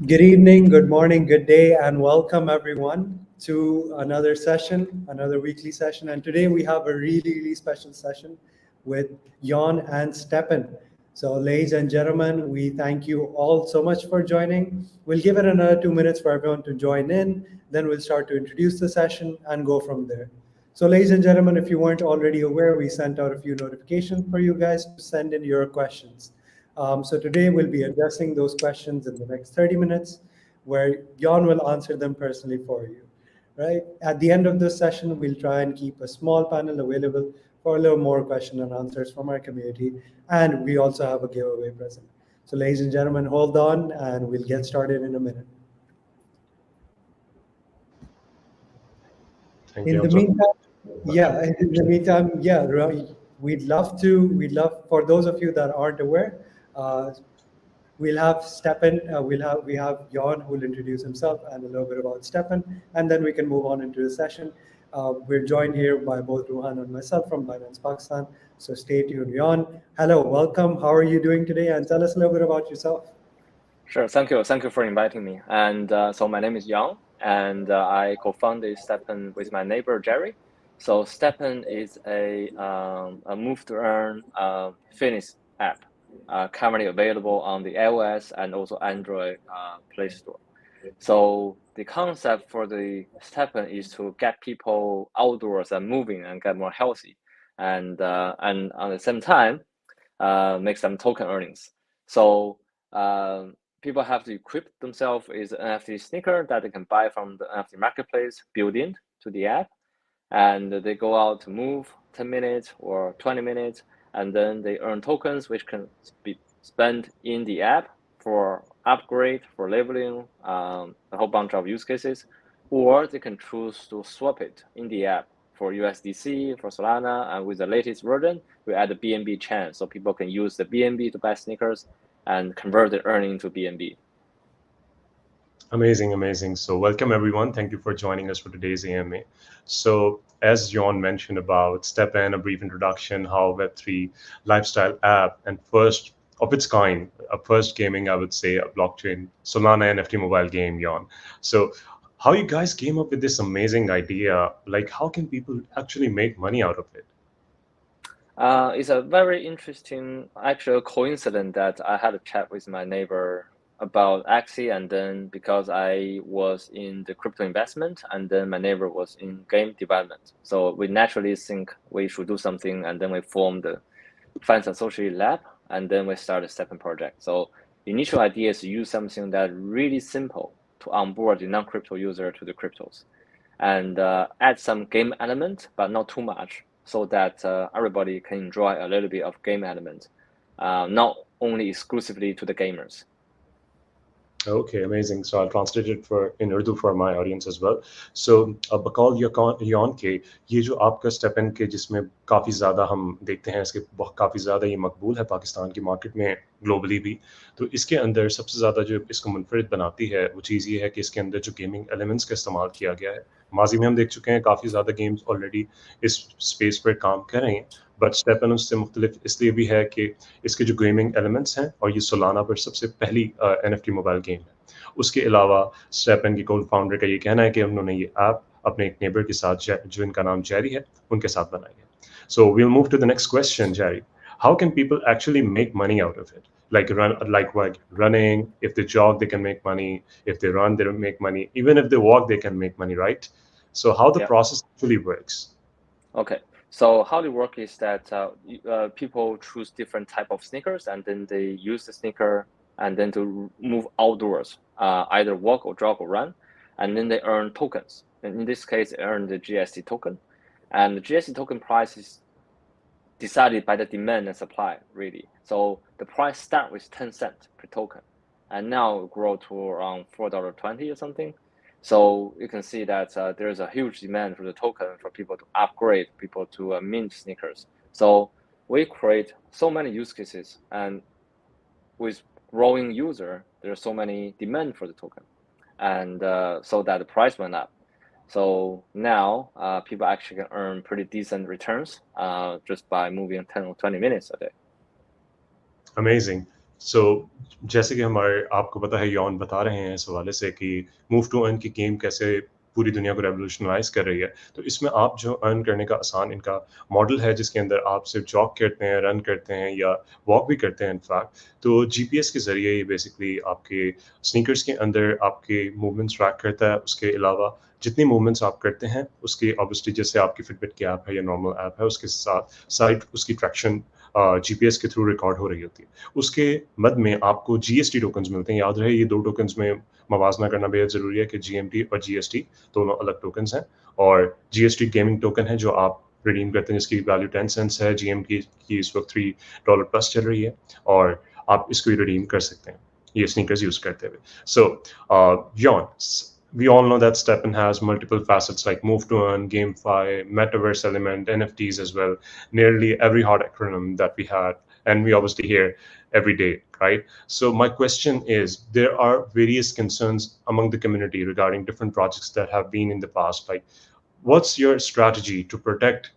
Good evening, good morning, good day, and welcome everyone to another session, another weekly session. And today we have a really special session with Jan and Stepan. So, ladies and gentlemen, we thank you all so much for joining. We'll give it another 2 minutes for everyone to join in. Then we'll start to introduce the session and go from there. So, ladies and gentlemen, if you weren't already aware, we sent out a few notifications for you guys to send in your questions. So today we'll be addressing those questions in the next 30 minutes, where Jan will answer them personally for you. Right? At the end of this session, we'll try and keep a small panel available for a little more question and answers from our community, and we also have a giveaway present. So, ladies and gentlemen, hold on, and we'll get started in a minute. Thank In you. the meantime, right, we'd love for those of you that aren't aware, uh, we'll have Stepan, we have Jan who will introduce himself and a little bit about Stepan, and then we can move on into the session. We're joined here by both Ruhan and myself from Binance Pakistan. So stay tuned. Jan, hello, welcome. How are you doing today? And tell us a little bit about yourself. Sure, thank you. Thank you for inviting me. And so my name is Yang, and I co-founded STEPN with my neighbor Jerry. So STEPN is a move to earn fitness app currently available on the iOS and also Android Play Store. So the concept for the STEPN is to get people outdoors and moving and get more healthy, and at the same time make some token earnings. So people have to equip themselves with an NFT sneaker that they can buy from the NFT marketplace built in to the app, and they go out to move 10 minutes or 20 minutes, and then they earn tokens which can be spent in the app for upgrade, for leveling, a whole bunch of use cases, or they can choose to swap it in the app for USDC, for Solana, and with the latest version, we add the BNB chain, so people can use the BNB to buy sneakers and convert the earning to BNB. Amazing. So welcome everyone. Thank you for joining us for today's AMA. So as John mentioned about STEPN, a brief introduction, how Web3 lifestyle app and first of its kind, a first gaming, I would say, a blockchain Solana NFT mobile game, John. So how you guys came up with this amazing idea? Like how can people actually make money out of it? It's a very interesting actual coincidence that I had a chat with my neighbor about Axie, and then because I was in the crypto investment, and then my neighbor was in game development, so we naturally think we should do something, and then we formed the Finance Associate Lab, and then we started STEPN project. So initial idea is to use something that really simple to onboard the non-crypto user to the cryptos, and add some game element, but not too much, so that everybody can enjoy a little bit of game element, not only exclusively to the gamers. Okay, amazing. So I'll translate it for in Urdu for my audience as well. So बकौल यौन के ये जो आपका स्टेपन के जिसमें काफ़ी ज़्यादा हम देखते हैं इसके काफ़ी ज़्यादा ये मकबूल है पाकिस्तान की मार्केट में ग्लोबली भी तो इसके अंदर सबसे ज़्यादा जो इसको मुनफरिद बनाती है वो चीज़ ये है कि इसके अंदर जो गेमिंग एलिमेंट्स का इस्तेमाल किया गया है माजी में हम देख चुके हैं काफ़ी ज़्यादा गेम्स ऑलरेडी इस स्पेस पर काम कर रहे हैं बट स्टेपन उससे मुख्तलिफ इसलिए भी है कि इसके जो गेमिंग एलिमेंट्स हैं और ये सोलाना पर सबसे पहली NFT मोबाइल गेम है उसके अलावा स्टेपन की को फाउंडर का ये कहना है कि उन्होंने ये ऐप अपने एक नेबर के साथ जो इनका नाम जेरी है उनके साथ बनाई है so we'll move to the next question Jerry how can people actually make money out of it like running if they jog they can make money if they run they make money even if they walk they can make money right so how the process actually works Okay, so how it work is that people choose different type of sneakers, and then they use the sneaker and then to move outdoors, either walk or jog or run, and then they earn tokens. And in this case, they earn the GST token, and the GST token price is decided by the demand and supply, really. So the price start with 10 cents per token, and now grow to around $4.20 or something. So you can see that there's a huge demand for the token for people to upgrade, people to mint sneakers. So we create so many use cases, and with growing user, there's so many demand for the token, and so that the price went up. So now people actually can earn pretty decent returns just by moving 10 or 20 minutes a day. Amazing. सो जैसे कि हमारे आपको पता है यौन बता रहे हैं इस हवाले से कि मूव टू अर्न की गेम कैसे पूरी दुनिया को रेवोल्यूशनलाइज कर रही है, तो इसमें आप जो अर्न करने का आसान इनका मॉडल है जिसके अंदर आप सिर्फ जॉग करते हैं, रन करते हैं या वॉक भी करते हैं इनफैक्ट, तो जीपीएस के ज़रिए ये बेसिकली आपके स्नीकर्स के अंदर आपके मूवमेंट्स ट्रैक करता है। उसके अलावा जितनी मूवमेंट्स आप करते हैं उसकी ऑब्वियसली जैसे आपकी फिटबिट की ऐप है या नॉर्मल ऐप है उसके साथ साइड उसकी ट्रैक्शन जीपीएस के थ्रू रिकॉर्ड हो रही होती है। उसके मद में आपको जीएसटी टोकन्स मिलते हैं। याद रहे ये 2 टोकन्स में मवाज़ना करना बेहद ज़रूरी है कि जीएमटी और जीएसटी दोनों अलग टोकन्स हैं और जीएसटी गेमिंग टोकन है जो आप रिडीम करते हैं जिसकी वैल्यू 10 सेंट्स है, जीएमटी की इस वक्त $3 प्लस चल रही है और आप इसको रिडीम कर सकते हैं ये स्नीकर्स यूज़ करते हुए। सो Yon, we all know that STEPN has multiple facets like move to earn, GameFi, metaverse element, NFTs as well. Nearly every hard acronym that we had, and we obviously hear every day, right? So my question is, there are various concerns among the community regarding different projects that have been in the past. Like, what's your strategy to protect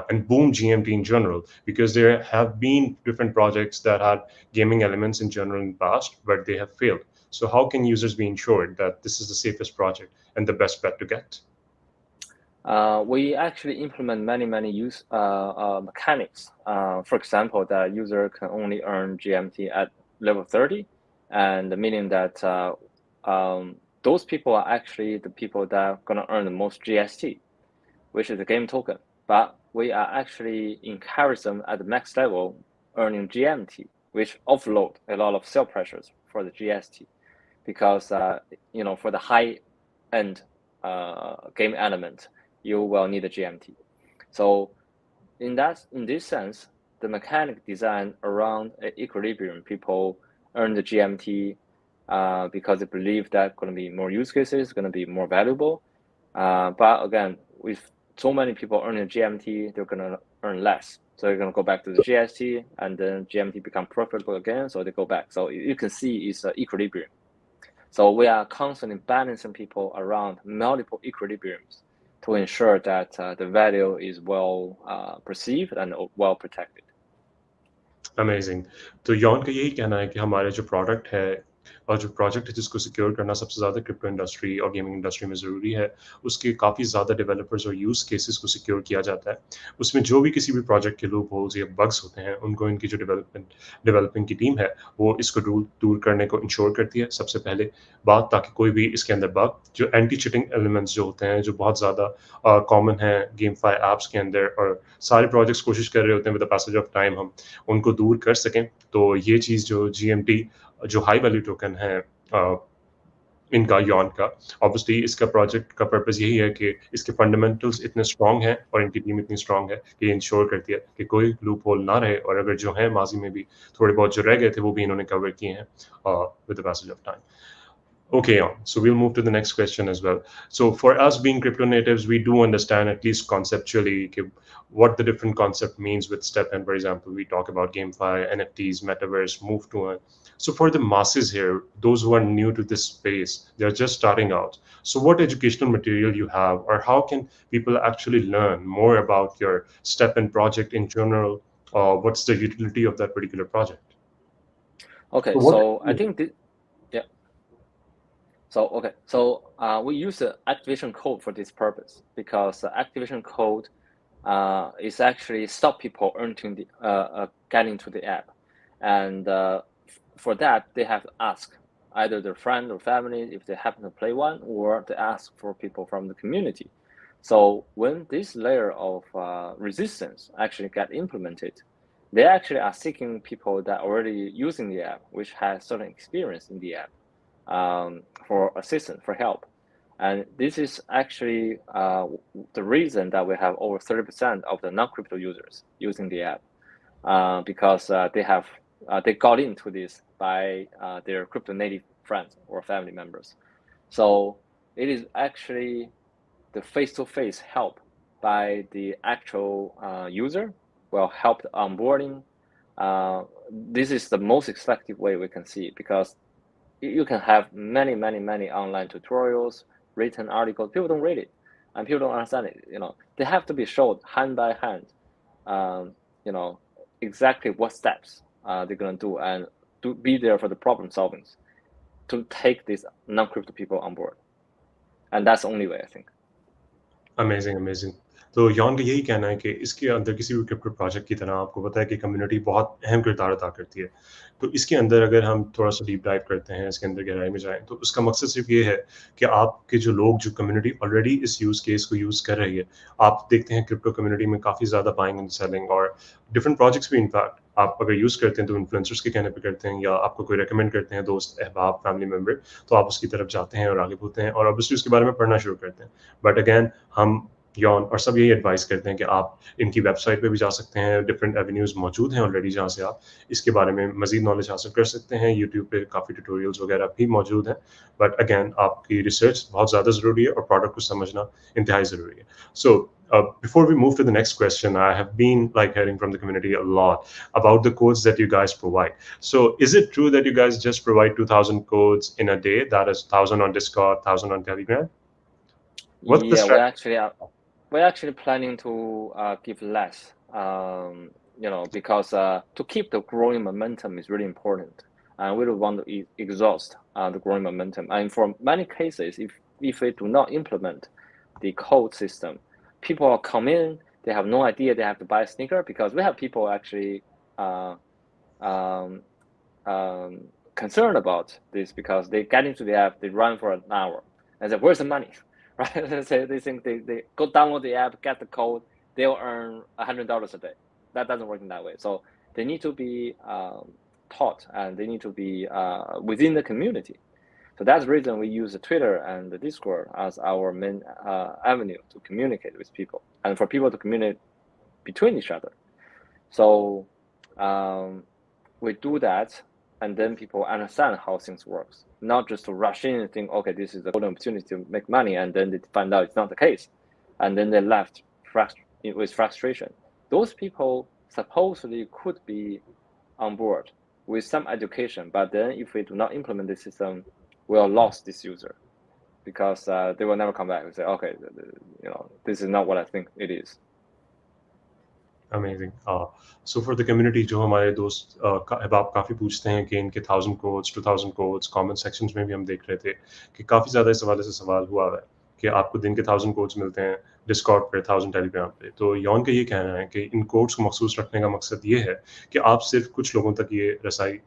and boom GMT in general? Because there have been different projects that had gaming elements in general in the past, but they have failed. So how can users be ensured that this is the safest project and the best bet to get? We actually implement many use mechanics. For example, the user can only earn GMT at level 30, and meaning that those people are actually the people that are gonna earn the most GST, which is the game token. But we are actually encourage them at the max level earning GMT, which offload a lot of sell pressures for the GST, because for the high end game element, you will need a GMT. So in this sense, the mechanic design around equilibrium, people earn the GMT because they believe that going to be more use cases, going to be more valuable. But again, with so many people earning GMT, they're going to earn less. So they're going to go back to the GST, and then GMT become profitable again, so they go back. So you can see it's an equilibrium. So we are constantly balancing people around multiple equilibriums to ensure that the value is well perceived and well protected. Amazing. तो Yon का यही कहना है कि हमारे जो product है और जो प्रोजेक्ट है जिसको सिक्योर करना सबसे ज़्यादा क्रिप्टो इंडस्ट्री और गेमिंग इंडस्ट्री में ज़रूरी है, उसके काफ़ी ज़्यादा डेवलपर्स और यूज़ केसेस को सिक्योर किया जाता है। उसमें जो भी किसी भी प्रोजेक्ट के लूप होल्स या बग्स होते हैं, उनको इनकी जो डेवलपिंग की टीम है, वो इसको दूर करने को इंश्योर करती है सबसे पहले बात, ताकि कोई भी इसके अंदर बग जो एंटी चीटिंग एलिमेंट्स जो होते हैं, जो बहुत ज़्यादा कॉमन है गेमफाई ऐप्स के अंदर और सारे प्रोजेक्ट्स कोशिश कर रहे होते हैं with the passage of time हम उनको दूर कर सकें। तो ये चीज़ जो जीएमटी जो हाई वैल्यू टोकन है इनका यॉन का, ऑब्वियसली इसका प्रोजेक्ट का पर्पस यही है कि इसके फंडामेंटल्स इतने स्ट्रॉन्ग हैं और इनकी टीम इतनी स्ट्रॉन्ग है कि ये इंश्योर करती है कि कोई लूप होल ना रहे और अगर जो है माजी में भी थोड़े बहुत जो रह गए थे वो भी इन्होंने कवर किए हैं with the passage of time. Okay, on. So we'll move to the next question as well. So for us being crypto natives, we do understand at least conceptually what the different concept means with STEPN. For example, we talk about GameFi, NFTs, Metaverse, Move to Earn. So for the masses here, those who are new to this space, they're just starting out. So what educational material you have, or how can people actually learn more about your STEPN project in general? What's the utility of that particular project? Okay, so I think yeah. So we use the activation code for this purpose because the activation code is actually stop people entering the getting to the app, and for that they have to ask either their friend or family if they happen to play one, or they ask for people from the community. So when this layer of resistance actually get implemented, they actually are seeking people that are already using the app, which has certain experience in the app, for assistance, for help. And this is actually the reason that we have over 30% of the non-crypto users using the app, because they got into this by their crypto native friends or family members. So it is actually the face-to-face help by the actual user will help the onboarding. This is the most effective way we can see, because you can have many online tutorials, written articles. People don't read it, and people don't understand it. They have to be showed hand by hand, exactly what steps they're gonna do, and to be there for the problem solving, to take these non-crypto people on board, and that's the only way, I think. Amazing तो Yon का यही कहना है कि इसके अंदर किसी भी क्रिप्टो प्रोजेक्ट की तरह आपको पता है कि कम्युनिटी बहुत अहम किरदार अदा करती है। तो इसके अंदर अगर हम थोड़ा सा डीप डाइव करते हैं, इसके अंदर गहराई में जाएं, तो उसका मकसद सिर्फ ये है कि आपके जो लोग, जो कम्युनिटी ऑलरेडी इस यूज़ केस को यूज़ कर रही है, आप देखते हैं क्रिप्टो कम्युनिटी में काफ़ी ज़्यादा बाइंग एंड सेलिंग और डिफरेंट प्रोजेक्ट्स भी इनफैक्ट आप अगर यूज़ करते हैं तो इन्फ्लुएंसर्स के कहने पे करते हैं, या आपको कोई रेकमेंड करते हैं दोस्त, अहबाब, फैमिली मेंबर, तो आप उसकी तरफ जाते हैं और आगे बढ़ते हैं और ऑब्वियसली उसके बारे में पढ़ना शुरू करते हैं। बट अगेन हम यॉन और सब यही एडवाइस करते हैं कि आप इनकी वेबसाइट पे भी जा सकते हैं, डिफरेंट एवेन्यूज़ मौजूद हैं ऑलरेडी जहाँ से आप इसके बारे में मज़ीद नॉलेज हासिल कर सकते हैं। यूट्यूब पे काफ़ी ट्यूटोरियल्स वगैरह भी मौजूद हैं, बट अगेन आपकी रिसर्च बहुत ज़्यादा ज़रूरी है और प्रोडक्ट को समझना इंतहाई ज़रूरी है। सो before we move to the next question, I have been like hearing from the community a lot about the codes that you guys provide. So is it true that you guys just provide 2,000 codes in a day? That is 1,000 on Discord, 1,000 on Telegram? What's the Yeah, strategy? we're actually planning to give less, because to keep the growing momentum is really important, and we don't want to exhaust the growing momentum. And for many cases, if we do not implement the code system, people come in, they have no idea they have to buy a sneaker, because we have people actually concerned about this, because they get into the app, they run for an hour, and say, "Where's the money?" Right? They think they go download the app, get the code, they'll earn $100 a day. That doesn't work in that way. So they need to be taught, and they need to be within the community. So that's the reason we use the Twitter and the Discord as our main avenue to communicate with people, and for people to communicate between each other. So we do that, and then people understand how things works, not just to rush in and think, okay, this is a golden opportunity to make money, and then they find out it's not the case, and then they left with frustration. Those people supposedly could be on board with some education, but then if we do not implement the system, we'll lost this user, because they will never come back and say, okay, this is not what I think it is. Amazing. So for the community, जो हमारे दोस्त अहबाब काफ़ी पूछते हैं कि इनके 1,000 codes, 2,000 codes, comment sections में भी हम देख रहे थे कि काफ़ी ज़्यादा इस हवाले से सवाल हुआ है कि आपको दिन के 1,000 कोड्स मिलते हैं डिस्कॉर्ड पे, 1,000 टेलीग्राम पे। तो यॉन का ये कहना है कि इन कोड्स को मखसूस रखने का मकसद ये है कि आप सिर्फ कुछ लोगों तक ये रसाई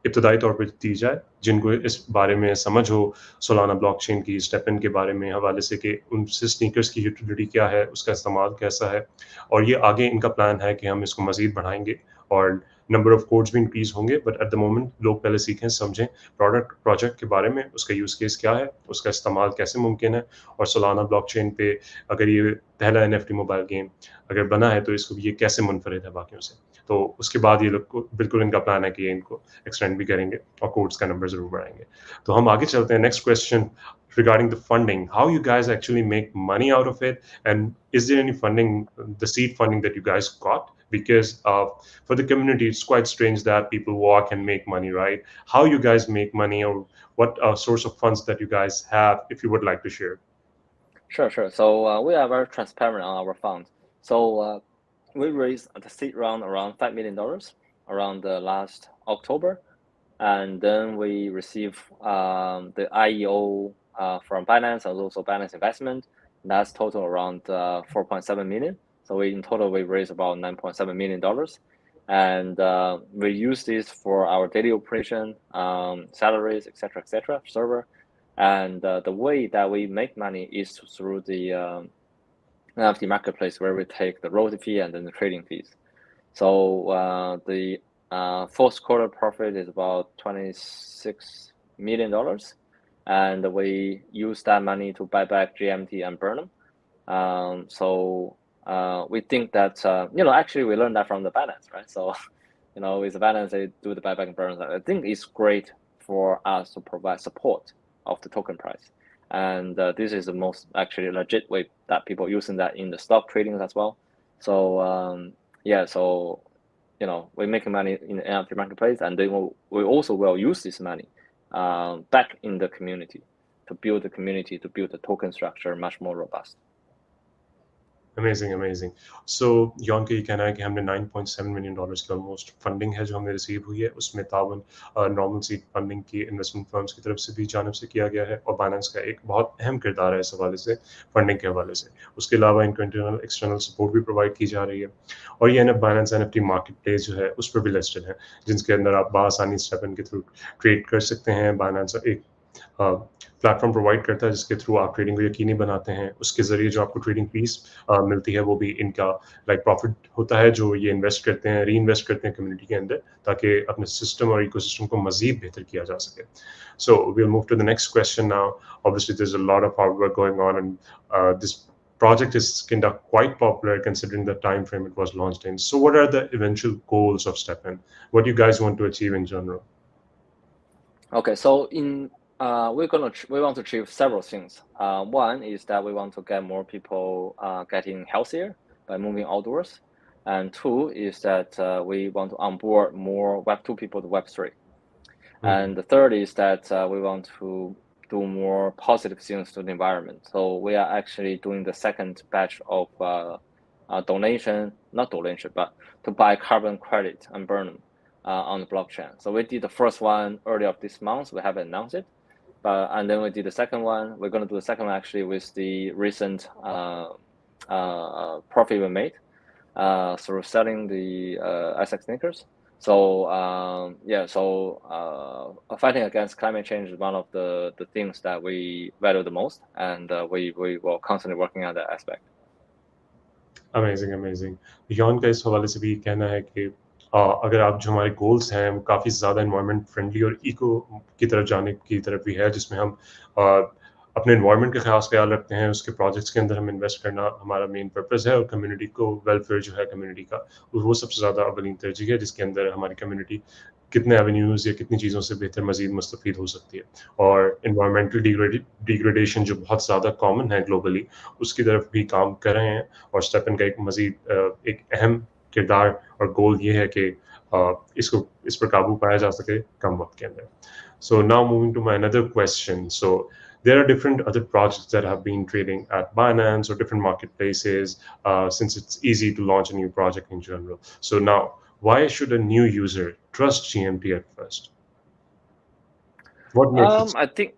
इब्तदाई तौर पे दी जाए, जिनको इस बारे में समझ हो सोलाना ब्लॉकचेन की, स्टेपन के बारे में हवाले से कि उनसे स्नीकर्स की यूटिलिटी क्या है, उसका इस्तेमाल कैसा है, और ये आगे इनका प्लान है कि हम इसको मज़ीद बढ़ाएँगे और नंबर ऑफ कोड्स भी इंक्रीज़ होंगे। बट एट द मोमेंट लोग पहले सीखें, समझें प्रोजेक्ट के बारे में, उसका यूज़ केस क्या है, उसका इस्तेमाल कैसे मुमकिन है, और सोलाना ब्लॉकचेन पे अगर ये पहला एनएफटी मोबाइल गेम अगर बना है तो इसको ये कैसे मुनफरिद है बाकियों से। तो उसके बाद ये लोग को बिल्कुल इनका प्लान है कि ये इनको एक्सटेंड भी करेंगे और कोड्स का नंबर ज़रूर बढ़ाएँगे। तो हम आगे चलते हैं। Next question regarding the funding, how you guys actually make money out of it, and is there any funding, the seed funding that you guys got? Because for the community, it's quite strange that people walk and make money, right? How you guys make money, or what source of funds that you guys have, if you would like to share? Sure. So we are very transparent on our funds. So we raised the seed round around $5 million around the last October, and then we received the IEO from Binance and also Binance Investment. That's total around 4.7 million. So in total, we raised about $9.7 million. And we use this for our daily operation, salaries, etc., server. And the way that we make money is through the NFT marketplace, where we take the royalty fee and then the trading fees. So the fourth quarter profit is about $26 million. And we use that money to buy back GMT and burn them. So we think that, actually we learned that from the Binance, right? So, with the Binance, they do the buyback and burn. I think it's great for us to provide support of the token price. And this is the most actually legit way that people using that in the stock trading as well. So, we're making money in the NFT marketplace, and then we also will use this money back in the community to build the token structure much more robust. Amazing amazing so Yon का ये कहना है कि हमने $9.7 million की almost funding है जो हमें रिसीव हुई है, उसमें तावन नॉर्मल सीड फंडिंग की इन्वेस्टमेंट फर्म्स की तरफ से भी जानब से किया गया है, और बाइनेंस का एक बहुत अहम किरदार है इस हवाले से, फंडिंग के हवाले से। उसके अलावा इनको इंटरनल एक्सटर्नल सपोर्ट भी प्रोवाइड की जा रही है, और ये बाइनेंस NFT मार्केट प्लेस जो है उस पर भी लिस्टेड है, जिसके अंदर आप बआसानी स्टेपन के थ्रू ट्रेड कर सकते हैं। बाइनेंस एक प्लेटफॉर्म प्रोवाइड करता है जिसके थ्रू आप ट्रेडिंग को यकीनी बनाते हैं, उसके ज़रिए जो आपको ट्रेडिंग फीस मिलती है वो भी इनका लाइक प्रॉफिट होता है जो ये इन्वेस्ट करते हैं, री इन्वेस्ट करते हैं कम्युनिटी के अंदर, ताकि अपने सिस्टम और इकोसिस्टम को मज़ीद बेहतर किया जा सके। सो we'll move to the next question now. Obviously there's a lot of hard work going on, and this project is kind of quite popular considering the time frame it was launched in. So what are the eventual goals of STEPN? What do you guys want to achieve in general? Okay, so we want to achieve several things. One is that we want to get more people getting healthier by moving outdoors, and two is that we want to onboard more Web2 people to Web3, and the third is that we want to do more positive things to the environment. So we are actually doing the second batch of not donation, but to buy carbon credit and burn them on the blockchain. So we did the first one early of this month. We haven't announced it, and then we did the second one. We're going to do the second one actually with the recent profit we made through selling the SX sneakers. So fighting against climate change is one of the things that we value the most, and we will constantly working on that aspect. Amazing amazing Yon का इस हवाले से भी कहना है कि अगर आप जो हमारे गोल्स हैं वो काफ़ी ज़्यादा एनवायरनमेंट फ्रेंडली और इको की तरफ जाने की तरफ भी है, जिसमें हम अपने एनवायरनमेंट का खास ख्याल रखते हैं, उसके प्रोजेक्ट्स के अंदर हम इन्वेस्ट करना हमारा मेन पर्पस है, और कम्युनिटी को वेलफेयर जो है कम्युनिटी का वो सबसे ज़्यादा अवलीन तरजीह है, जिसके अंदर हमारी कम्युनिटी कितने एवेन्यूज़ या कितनी चीज़ों से बेहतर मज़ीद मुस्तफ़ीद हो सकती है, और इन्वायरमेंटल डिग्रेडेशन जो बहुत ज़्यादा कॉमन है ग्लोबली, उसकी तरफ भी काम कर रहे हैं, और स्टेपन का एक मज़ीद एक अहम किरदार और गोल ये है कि इस पर काबू पाया जा सके कम वक्त के अंदर. So now moving to my another question. So there are different other projects that have been trading at Binance or different marketplaces since it's easy to launch a new project in general. So now, why should a new user trust GMT at first? What makes it?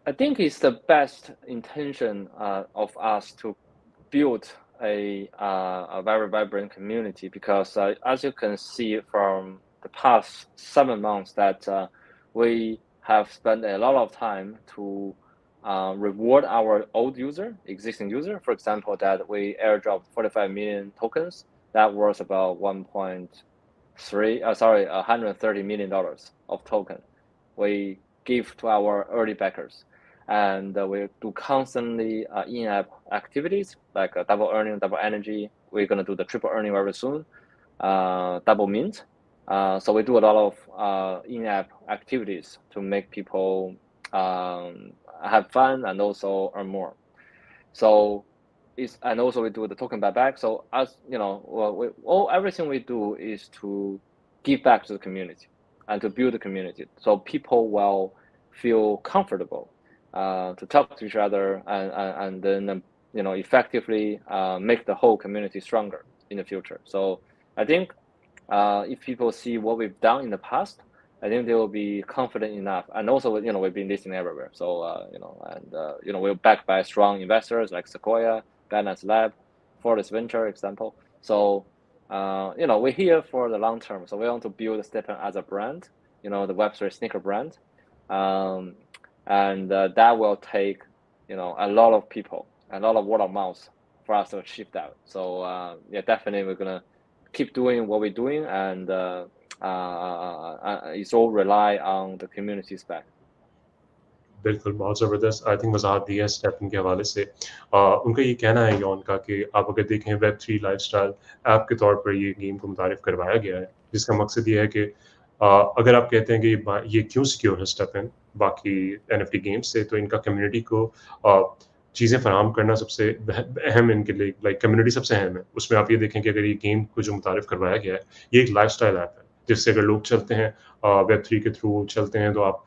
I think it's the best intention of us to build a very vibrant community, because as you can see from the past 7 months that we have spent a lot of time to reward our existing user. For example, that we airdropped 45 million tokens. That was about $130 million of token we give to our early backers. And we do constantly in-app activities like double earning, double energy. We're going to do the triple earning very soon, double mint. So we do a lot of in-app activities to make people have fun and also earn more. So and also we do the token buyback. So as you know, everything we do is to give back to the community and to build the community, so people will feel comfortable to talk to each other, and then effectively make the whole community stronger in the future. So I think if people see what we've done in the past, I think they will be confident enough. And also, we've been listing everywhere. So, we're backed by strong investors like Sequoia, Binance Lab, Forest Venture, example. So, we're here for the long term. So we want to build STEPN as a brand, the Web3 sneaker brand. And that will take, a lot of people, a lot of word of mouth for us to achieve that. So, definitely we're going to keep doing what we're doing, and it's all rely on the community's back. बिल्कुल बहुत ज़बरदस्त I think वजाहत दी है स्टेपन के हवाले से. उनका ये कहना है यौन का कि आप अगर देखें Web3 लाइफस्टाइल ऐप के तौर पर ये गेम को मुतारिफ करवाया गया है, जिसका मकसद ये है कि अगर आप कहते हैं कि ये क्यों सिक्योर है स्टेपन बाकी NFT गेम्स से, तो इनका कम्युनिटी को चीज़ें फराहम करना सबसे अहम इनके लिए, लाइक कम्युनिटी सबसे अहम है. उसमें आप ये देखें कि अगर ये गेम को जो मुतारिफ करवाया गया है, ये एक लाइफस्टाइल ऐप है, जिससे अगर लोग चलते हैं Web3 के थ्रू चलते हैं, तो आप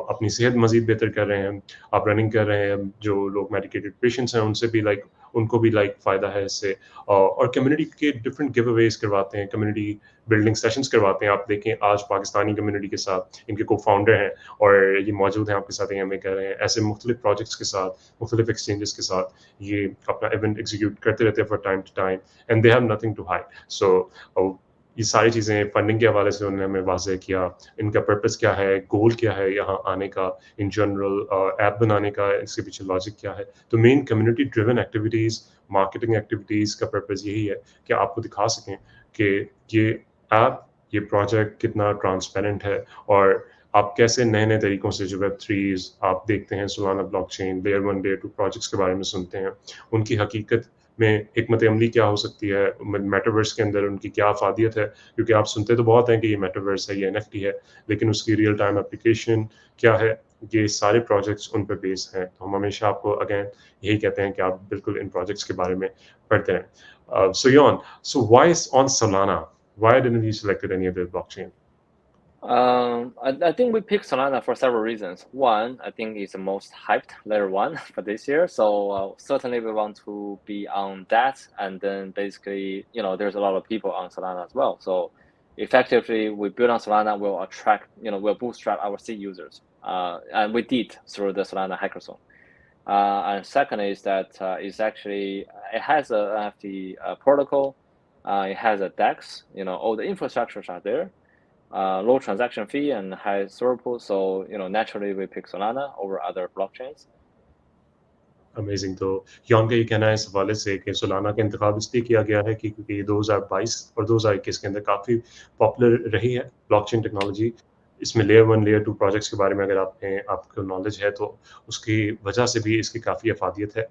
अपनी सेहत मज़ीद बेहतर कर रहे हैं, आप रनिंग कर रहे हैं, जो लोग मेडिकेटेड पेशेंट्स हैं उनसे भी लाइक उनको भी लाइक फ़ायदा है इससे। और कम्युनिटी के डिफरेंट गिव अवेज करवाते हैं, कम्युनिटी बिल्डिंग सेशंस करवाते हैं। आप देखें आज पाकिस्तानी कम्युनिटी के साथ इनके को फाउंडर हैं और ये मौजूद हैं आपके साथ, ये हमें कह रहे हैं ऐसे मुख्तलिफ प्रोजेक्ट्स के साथ, मुख्तलिफ एक्सचेंजेस के साथ ये अपना इवेंट एग्जीक्यूट करते रहते हैं for time to time, and they have nothing to hide. So ये सारी चीज़ें फंडिंग के हवाले से उन्होंने हमें वाज़ेह किया, इनका पर्पस क्या है, गोल क्या है यहाँ आने का, इन जनरल ऐप बनाने का इसके पीछे लॉजिक क्या है। तो main community driven activities, marketing activities का पर्पस यही है कि आपको दिखा सकें कि ये ऐप, ये प्रोजेक्ट कितना ट्रांसपेरेंट है और आप कैसे नए-नए तरीकों से जो वेब3s आप देखते हैं, Solana blockchain, layer 1, layer 2 projects के बारे में सुनते हैं, उनकी हकीकत में हिकमत अमली क्या हो सकती है, मेटावर्स के अंदर उनकी क्या अफादियत है, क्योंकि आप सुनते तो बहुत हैं कि ये मेटावर्स है, ये एनएफटी है, लेकिन उसकी रियल टाइम एप्लीकेशन क्या है, ये सारे प्रोजेक्ट्स उन पे बेस हैं। तो हम हमेशा आपको अगेन यही कहते हैं कि आप बिल्कुल इन प्रोजेक्ट्स के बारे में पढ़ते रहें। So Yon, so why is on Solana? Why didn't you select any other blockchain? I think we picked Solana for several reasons. One, I think it's the most hyped layer one for this year. So certainly we want to be on that. And then basically, there's a lot of people on Solana as well. So effectively, we build on Solana, will attract, will bootstrap our C users. And we did through the Solana hackathon. And second is that it has a NFT protocol. It has a DEX. All the infrastructures are there. Low transaction fee and high throughput. So naturally we pick Solana over other blockchains. Amazing. तो Yon का ये कहना है इस हवाले से कि Solana का इंतखाब इसलिए किया गया है कि क्योंकि ये 2022 और 2021 के अंदर काफ़ी पॉपुलर रही है ब्लॉकचेन टेक्नोलॉजी। इसमें लेयर 1, लेयर 2 प्रोजेक्ट्स के बारे में अगर आपको नॉलेज है तो उसकी वजह से भी इसकी काफ़ी अफादियत है।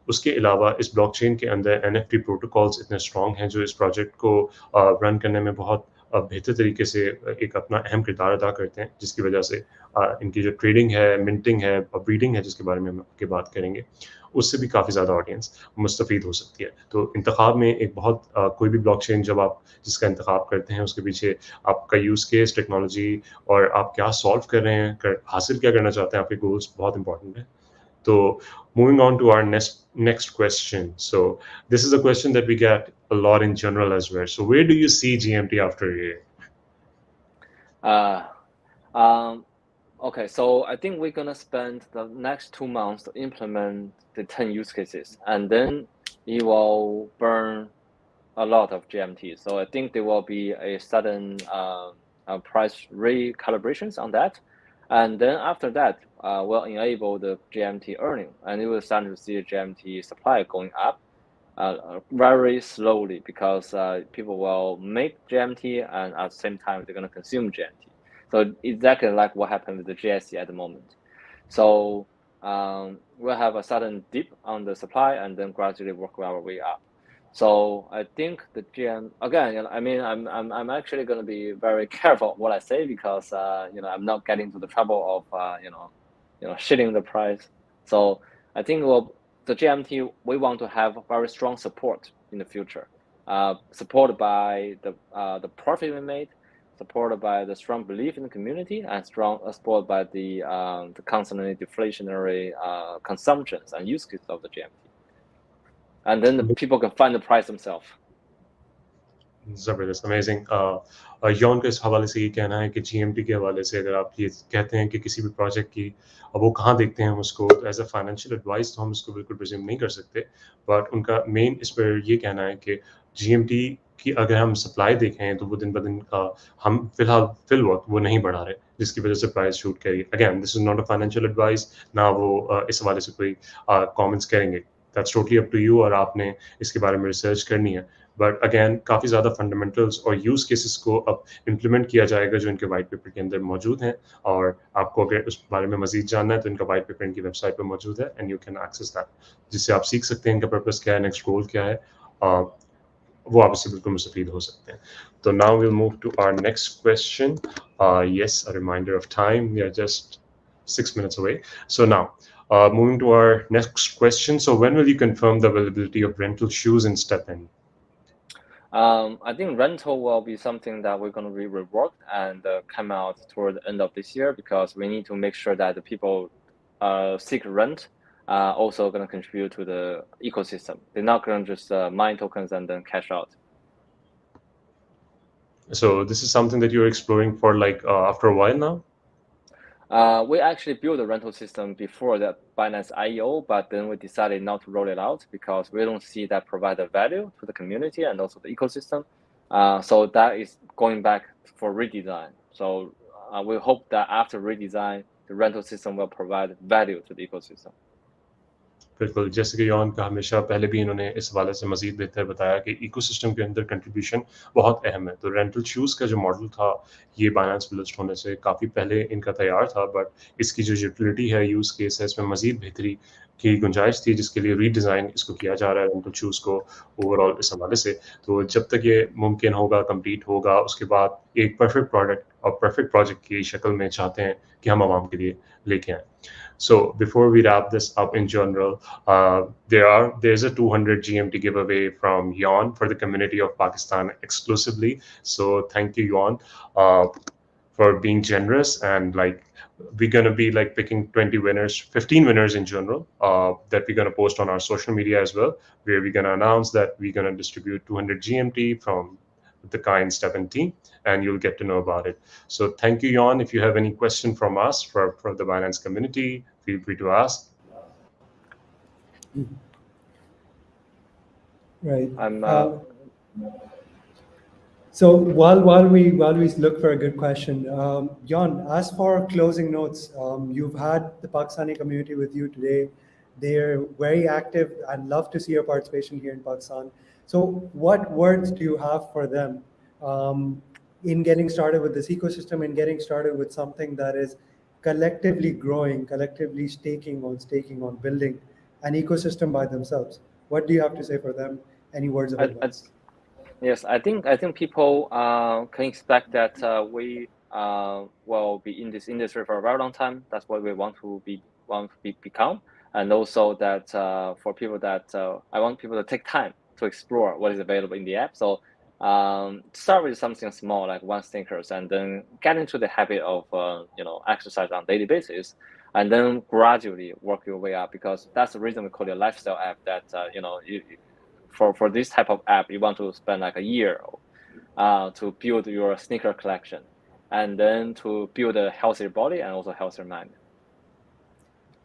उसके अलावा इस ब्लॉकचेन के अंदर एनएफटी प्रोटोकॉल्स इतने स्ट्रॉन्ग हैं जो इस प्रोजेक्ट को रन करने में बहुत बेहतर तरीके से एक अपना अहम किरदार अदा करते हैं, जिसकी वजह से इनकी जो ट्रेडिंग है, मिंटिंग है और ब्रीडिंग है, जिसके बारे में हम आगे बात करेंगे, उससे भी काफ़ी ज़्यादा ऑडियंस मुस्तफ़ीद हो सकती है। तो इंतखाब में एक बहुत कोई भी ब्लॉकचेन जब आप जिसका इंतखाब करते हैं, उसके पीछे आपका यूज़ केस, टेक्नोलॉजी और आप क्या सॉल्व कर रहे हैं, हासिल क्या करना चाहते हैं, आपके गोल्स बहुत इंपॉर्टेंट हैं। So moving on to our next question. So this is a question that we get a lot in general as well. So where do you see GMT after a year? Okay, so I think we're gonna spend the next 2 months to implement the 10 use cases, and then it will burn a lot of GMT. So I think there will be a sudden price recalibrations on that. And then after that, we'll enable the GMT earning, and you will start to see GMT supply going up very slowly because people will make GMT and at the same time they're going to consume GMT. So exactly like what happened with the GSC at the moment. So we'll have a sudden dip on the supply and then gradually work our way up. So I think the GM again, I mean, I'm actually going to be very careful what I say because I'm not getting to the trouble of shitting the price. So I think the GMT we want to have very strong support in the future, supported by the profit we made, supported by the strong belief in the community, and strong supported by the constantly deflationary consumptions and use cases of the GMT. And then the people can find the price themselves. ज़बरदस्त, amazing. Yon का इस हवाले से ये कहना है कि GMT के हवाले से अगर आप ये कहते हैं कि किसी भी प्रोजेक्ट की वो कहाँ देखते हैं हम उसको एज अ फाइनेंशियल एडवाइस, तो हम उसको बिल्कुल प्रिज्यूम नहीं कर सकते, बट उनका मेन इस पर ये कहना है कि जीएमटी की अगर हम सप्लाई देखें तो वो दिन ब दिन हम फिल वक्त वो नहीं बढ़ा रहे, जिसकी वजह से प्राइस शूट करी। Again this is not a financial advice, ना वो इस हवाले से कोई कमेंट्स करेंगे, that's totally up to you और आपने इसके बारे में रिसर्च करनी है। बट अगेन काफ़ी ज़्यादा फंडामेंटल्स और यूज़ केसेस को अब इम्प्लीमेंट किया जाएगा जो इनके वाइट पेपर के अंदर मौजूद हैं, और आपको अगर उस बारे में मज़ीद जानना है तो इनका वाइट पेपर इनकी वेबसाइट पर मौजूद है and you can access that, जिससे आप सीख सकते हैं इनका पर्पस क्या है, नेक्स्ट गोल क्या है, वो आप इससे बिल्कुल मुस्तफीद हो सकते हैं। तो now will move to our next question. Yes, a reminder of time, we are just 6 minutes away. So now, moving to our next question. So when will you confirm the availability of rental shoes in STEPN? I think rental will be something that we're going to be reworked and come out toward the end of this year because we need to make sure that the people seek rent also going to contribute to the ecosystem. They're not going to just mine tokens and then cash out. So this is something that you're exploring for like after a while now? We actually built a rental system before the Binance IEO, but then we decided not to roll it out because we don't see that provide a value to the community and also the ecosystem. So that is going back for redesign. So we hope that after redesign, the rental system will provide value to the ecosystem. बिल्कुल, जैसे कि Yon का हमेशा पहले भी इन्होंने इस हवाले से मज़ीद बेहतर बताया कि इकोसिस्टम के अंदर कंट्रीब्यूशन बहुत अहम है। तो रेंटल शूज़ का जो मॉडल था, ये बाइनेंस पे लिस्ट होने से काफ़ी पहले इनका तैयार था, बट इसकी जो यूटिलिटी है, यूज़ केस है, इसमें मज़ीद बेहतरी की गुंजाइश थी, जिसके लिए रीडिज़ाइन इसको किया जा रहा है रेंटल शूज़ को ओवरऑल इस हवाले से। तो जब तक ये मुमकिन होगा, कंप्लीट होगा, उसके बाद एक परफेक्ट प्रोडक्ट और परफेक्ट प्रोजेक्ट की शक्ल में चाहते हैं कि हम आवाम के लिए लेके आएँ। So before we wrap this up in general, there's a 200 GMT giveaway from Yon for the community of Pakistan exclusively. So thank you, Yon, for being generous, and like we're gonna be like picking 20 winners, 15 winners in general, that we're gonna post on our social media as well, where we're gonna announce that we're gonna distribute 200 GMT from the kind STEPN team, and you'll get to know about it. So thank you, Yon. If you have any question from us for the Binance community, feel free to ask. Right. I'm So while we look for a good question, Jan, as for closing notes, you've had the Pakistani community with you today. They're very active and love to see your participation here in Pakistan. So what words do you have for them in getting started with this ecosystem, in getting started with something that is collectively growing, collectively staking on building an ecosystem by themselves? What do you have to say for them? Any words of advice? Yes, I think people can expect that we will be in this industry for a very long time. That's what we want to become, and also that for people that I want people to take time to explore what is available in the app. So start with something small like one stickers, and then get into the habit of exercise on a daily basis, and then gradually work your way up, because that's the reason we call it a lifestyle app. That for this type of app, you want to spend like a year to build your sneaker collection, and then to build a healthier body and also healthier mind.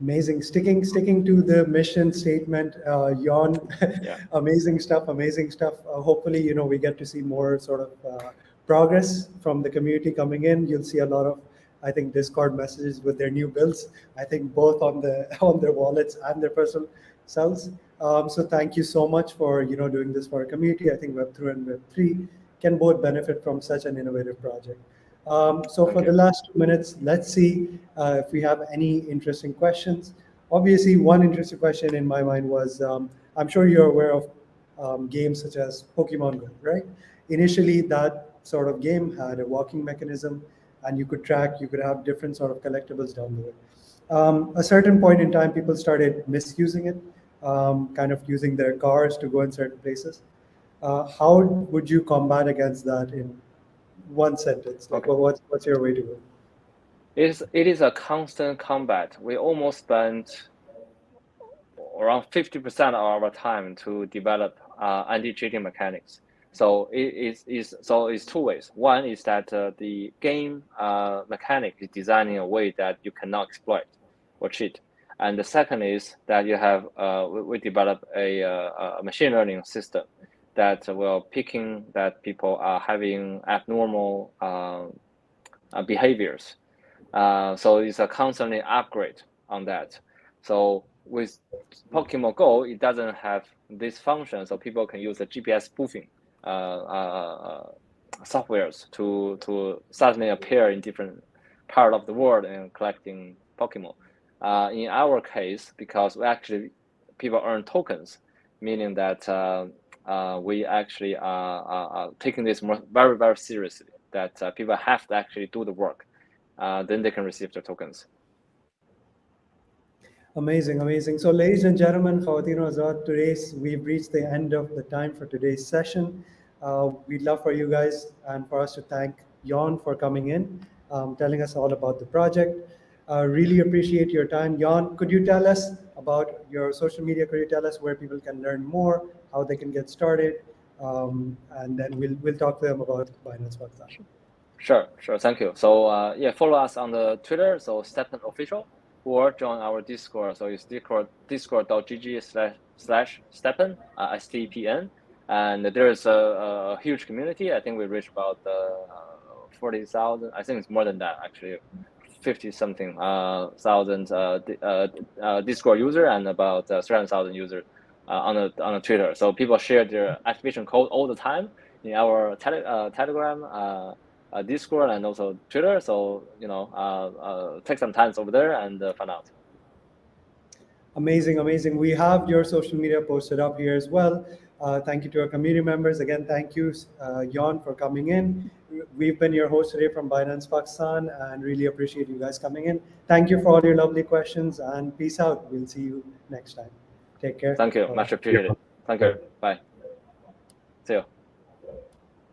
Amazing. Sticking to the mission statement, Jan. Yeah. Amazing stuff. Hopefully, we get to see more sort of progress from the community coming in. You'll see a lot of, I think, Discord messages with their new builds. I think both on their wallets and their personal selves. So thank you so much for doing this for our community. I think Web2 and Web3 can both benefit from such an innovative project. So for the last 2 minutes, let's see if we have any interesting questions. Obviously, one interesting question in my mind was, I'm sure you're aware of games such as Pokemon Go, right? Initially, that sort of game had a walking mechanism, and you could have different sort of collectibles down the way. A certain point in time, people started misusing it, kind of using their cars to go in certain places. How would you combat against that in one sentence? Like, what's your way to go? It is a constant combat. We almost spent around 50% of our time to develop anti-cheating mechanics. So it's two ways. One is that the game mechanic is designed in a way that you cannot exploit or cheat. And the second is that you have we develop a machine learning system that will picking that people are having abnormal behaviors. So it's a constantly upgrade on that. So with Pokemon Go, it doesn't have this function, so people can use the GPS spoofing softwares to suddenly appear in different part of the world and collecting Pokemon. In our case, because people earn tokens, meaning that we actually are taking this very, very seriously, that people have to actually do the work, then they can receive the tokens. Amazing. So ladies and gentlemen, Khawateen Azad, we've reached the end of the time for today's session. We'd love for you guys and for us to thank Jan for coming in, telling us all about the project. Really appreciate your time. Jan, could you tell us about your social media. Could you tell us where people can learn more, how they can get started, and then we'll talk to them about Binance Pakistan. Sure. Thank you. So yeah, follow us on the Twitter, so STEPN Official, or join our Discord. So it's discord.gg/STEPN, STPN, and there is a huge community. I think we reached about 40,000. I think it's more than that actually, 50-something thousand Discord user and about 300,000 users on the Twitter. So people share their activation code all the time in our Telegram, Discord, and also Twitter. So take some time over there and find out. Amazing. We have your social media posted up here as well. Thank you to our community members. Again, thank you, Jan, for coming in. We've been your host today from Binance Pakistan and really appreciate you guys coming in. Thank you for all your lovely questions and peace out. We'll see you next time. Take care. Thank you. Much appreciated. Thank you. Bye. See you.